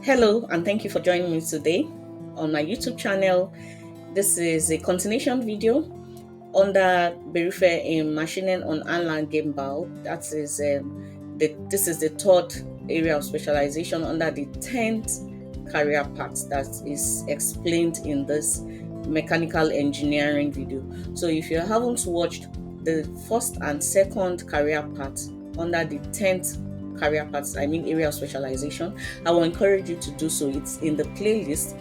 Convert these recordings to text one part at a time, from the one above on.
Hello, and thank you for joining me today on my YouTube channel. This is a continuation video under Berufe in Machining on Online Game Bow. This is the third area of specialization under the 10th career path that is explained in this mechanical engineering video. So if you haven't watched the first and second career path under the 10th career paths, area of specialization, I will encourage you to do so. It's in the playlist.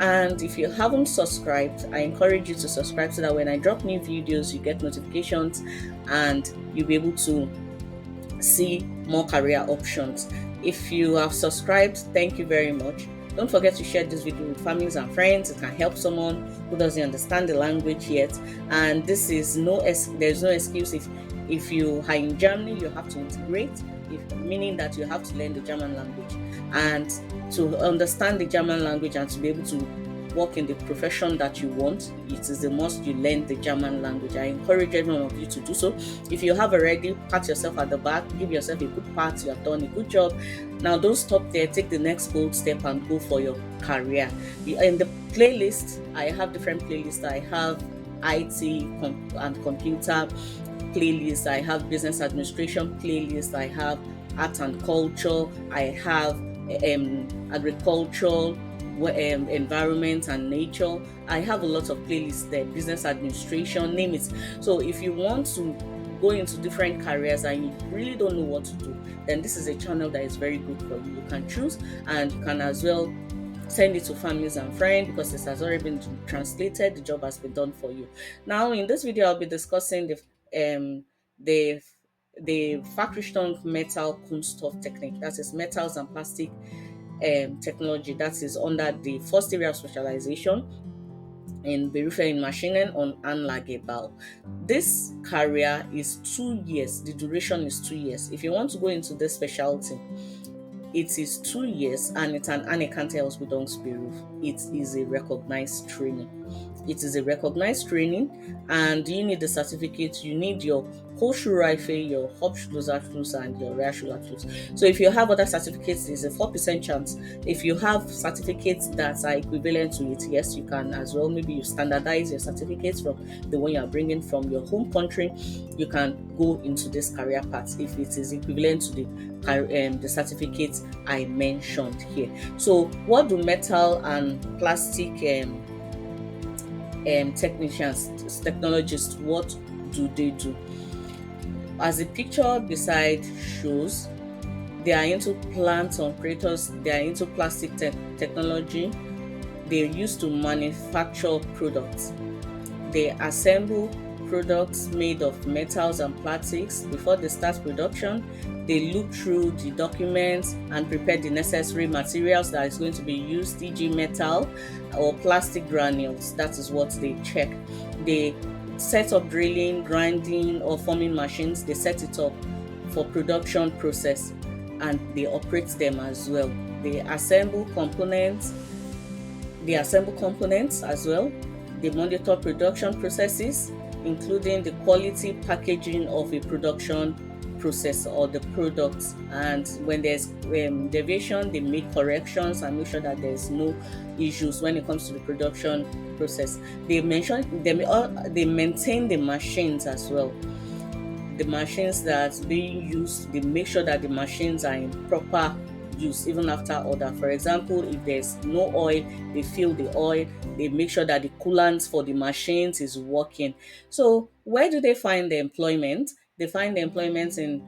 And if you haven't subscribed, I encourage you to subscribe so that when I drop new videos, you get notifications and you'll be able to see more career options. If you have subscribed, thank you very much. Don't forget to share this video with families and friends. It can help someone who doesn't understand the language yet. And there's no excuse. If you are in Germany, you have to integrate, meaning that you have to learn the German language. And to understand the German language and to be able to work in the profession that you want, it is a must you learn the German language. I encourage every one of you to do so. If you have already, pat yourself at the back, give yourself a good pat. You have done a good job. Now don't stop there. Take the next bold step and go for your career. In the playlist, I have different playlists. I have IT and computer playlist, I have business administration playlist, I have art and culture, I have agriculture, environment and nature. I have a lot of playlists there, business administration, name it. So if you want to go into different careers and you really don't know what to do, then this is a channel that is very good for you. You can choose and you can as well send it to families and friends because it has already been translated. The job has been done for you. Now in this video, I'll be discussing the Fachrichtung Metal Kunststoff technique, that is metals and plastic technology, that is under the first area of specialization in Berufe in Machining on Anlagebau. This career is 2 years. The duration is 2 years. If you want to go into this specialty, it is 2 years and it's an anerkannte Ausbildungsberuf. It is a recognized training. It is a recognized training, and you need the certificate. You need your Hochschulreife, your Hauptschulabschluss, and your Realschulabschluss. So if you have other certificates, there's a 4% chance. If you have certificates that are equivalent to it, yes, you can as well. Maybe you standardize your certificates from the one you are bringing from your home country. You can go into this career path if it is equivalent to the certificates I mentioned here. So what do metal and plastic technologists, what do they do? As the picture beside shows, they are into plant operators, they are into plastic technology. They used to manufacture products. They assemble products made of metals and plastics. Before they start production, they look through the documents and prepare the necessary materials that is going to be used, e.g. metal or plastic granules. That is what they check. They set up drilling, grinding or forming machines. They set it up for production process and they operate them as well. They assemble components. As well. They monitor production processes, including the quality packaging of a production process or the products, and when there's deviation, they make corrections and make sure that there's no issues when it comes to the production process. They maintain the machines as well. The machines that's being used, they make sure that the machines are in proper use even after order. For example, if there's no oil, they fill the oil. They make sure that the coolant for the machines is working. So where do they find the employment? They find the employment in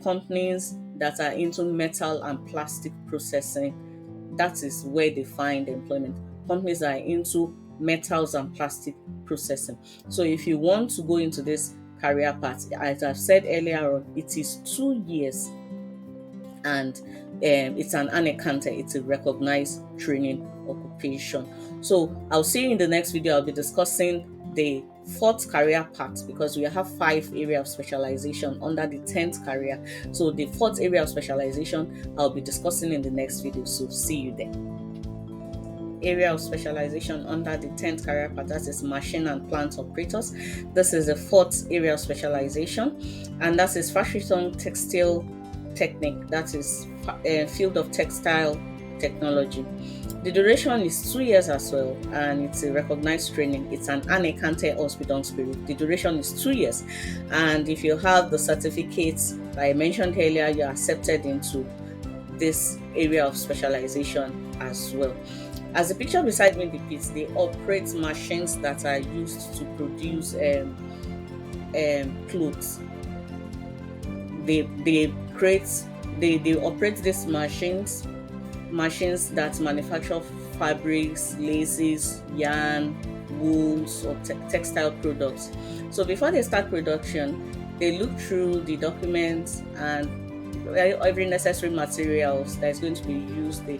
companies that are into metal and plastic processing. That is where they find employment. Companies that are into metals and plastic processing. So if you want to go into this career path, as I've said earlier on, it is 2 years and it's an anerkannte, it's a recognized training occupation. So I'll see you in the next video. I'll be discussing the fourth career path because we have 5 areas of specialization under the 10th career. So the fourth area of specialization I'll be discussing in the next video. So see you there. Area of specialization under the 10th career path, that is machine and plant operators. This is the fourth area of specialization, and that is Fachrichtung textile technique, that is field of textile technology. The duration is 2 years as well, and it's a recognized training. It's an anerkannte Ausbildungsberuf. The duration is 2 years, and if you have the certificates that I mentioned earlier, you're accepted into this area of specialization as well. As the picture beside me depicts, they operate machines that are used to produce clothes. They create they operate these machines that manufacture fabrics, laces, yarn, wools, or textile products. So before they start production, they look through the documents and every necessary materials that is going to be used, the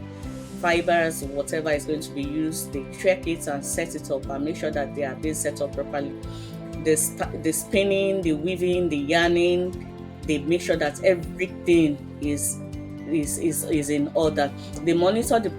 fibers, whatever is going to be used, they check it and set it up and make sure that they are being set up properly. The spinning, the weaving, the yarning, they make sure that everything is in order. They monitor the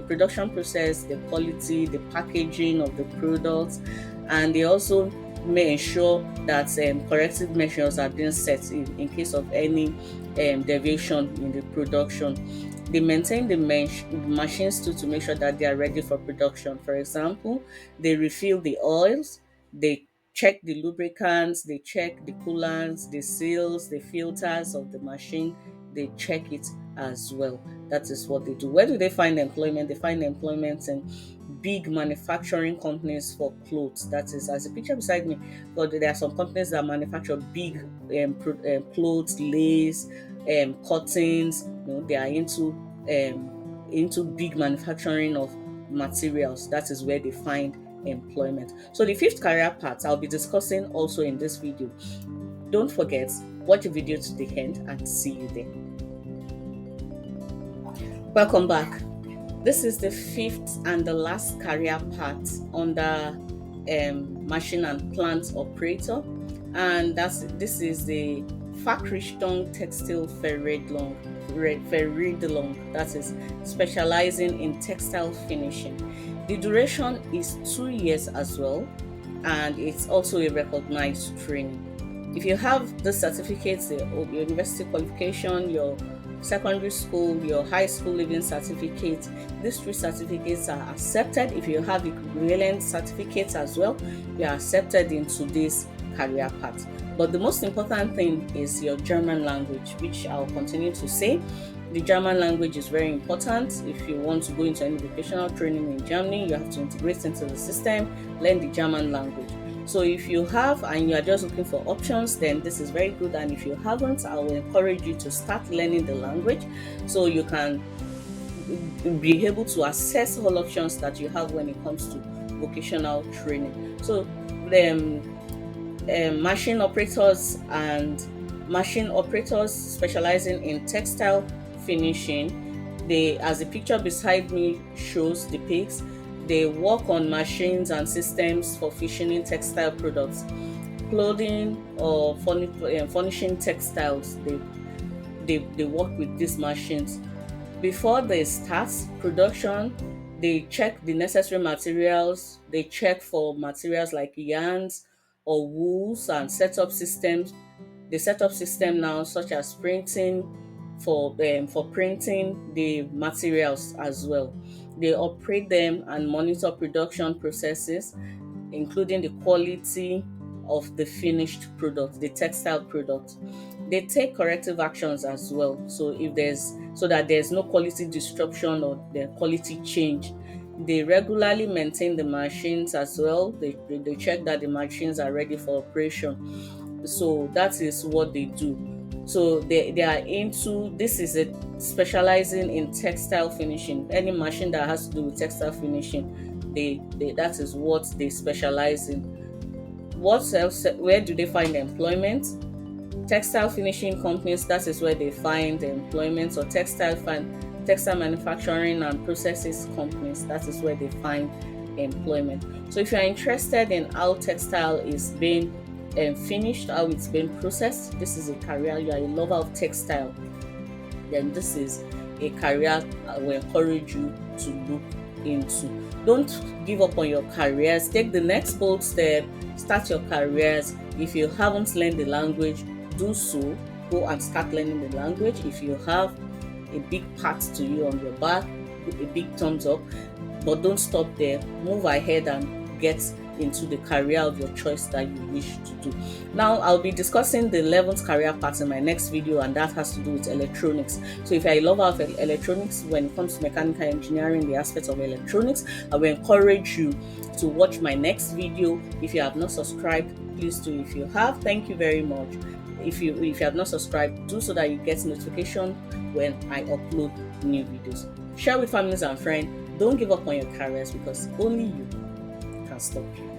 production process, the quality, the packaging of the products, and they also may ensure that corrective measures are being set in case of any deviation in the production. They maintain the machines too to make sure that they are ready for production. For example, they refill the oils, they check the lubricants, they check the coolants, the seals, the filters of the machine, they check it as well. That is what they do. Where do they find employment? They find employment in big manufacturing companies for clothes. That is, as a picture beside me, but there are some companies that manufacture big clothes, lace, cottons. They are into big manufacturing of materials. That is where they find employment. So the fifth career path I'll be discussing also in this video. Don't forget, watch the video to the end and see you there. Welcome back. This is the fifth and the last career path under machine and plant operator, and this is the Fachrichtung Textil Verriedlung. That is specializing in textile finishing. The duration is 2 years as well, and it's also a recognized training. If you have the certificates, your university qualification, your secondary school, your high school leaving certificate, these 3 certificates are accepted. If you have equivalent certificates as well, you are accepted into this career path. But the most important thing is your German language, which I'll continue to say. The German language is very important. If you want to go into any vocational training in Germany, you have to integrate into the system, learn the German language. So if you have and you are just looking for options, then this is very good. And if you haven't, I will encourage you to start learning the language so you can be able to assess all options that you have when it comes to vocational training. So machine operators specializing in textile finishing, as the picture beside me shows depicts, they work on machines and systems for fashioning textile products, clothing, or furnishing textiles. They work with these machines. Before they start production, they check the necessary materials. They check for materials like yarns or wools and set up systems. They set up system now such as printing for printing the materials as well. They operate them and monitor production processes, including the quality of the finished product, the textile product. They take corrective actions as well. So that there's no quality disruption or the quality change. They regularly maintain the machines as well. They check that the machines are ready for operation. So that is what they do. So they are into, this is specializing in textile finishing. Any machine that has to do with textile finishing, that is what they specialize in. What else? Where do they find employment? Textile finishing companies, that is where they find employment, or textile manufacturing and processes companies, that is where they find employment. So if you are interested in how textile is being finished, how it's being processed, this is a career, you are a lover of textile, then this is a career I will encourage you to look into. Don't give up on your careers. Take the next bold step, start your careers. If you haven't learned the language, do so. Go and start learning the language. If you have a big pat to you on your back, a big thumbs up. But don't stop there. Move ahead and get into the career of your choice that you wish to do. Now, I'll be discussing the 11th career path in my next video, and that has to do with electronics. So if you're a lover of electronics, when it comes to mechanical engineering, the aspects of electronics, I will encourage you to watch my next video. If you have not subscribed, please do. If you have, thank you very much. If you have not subscribed, do so that you get notification when I upload new videos. Share with families and friends. Don't give up on your careers, because only you can stop you.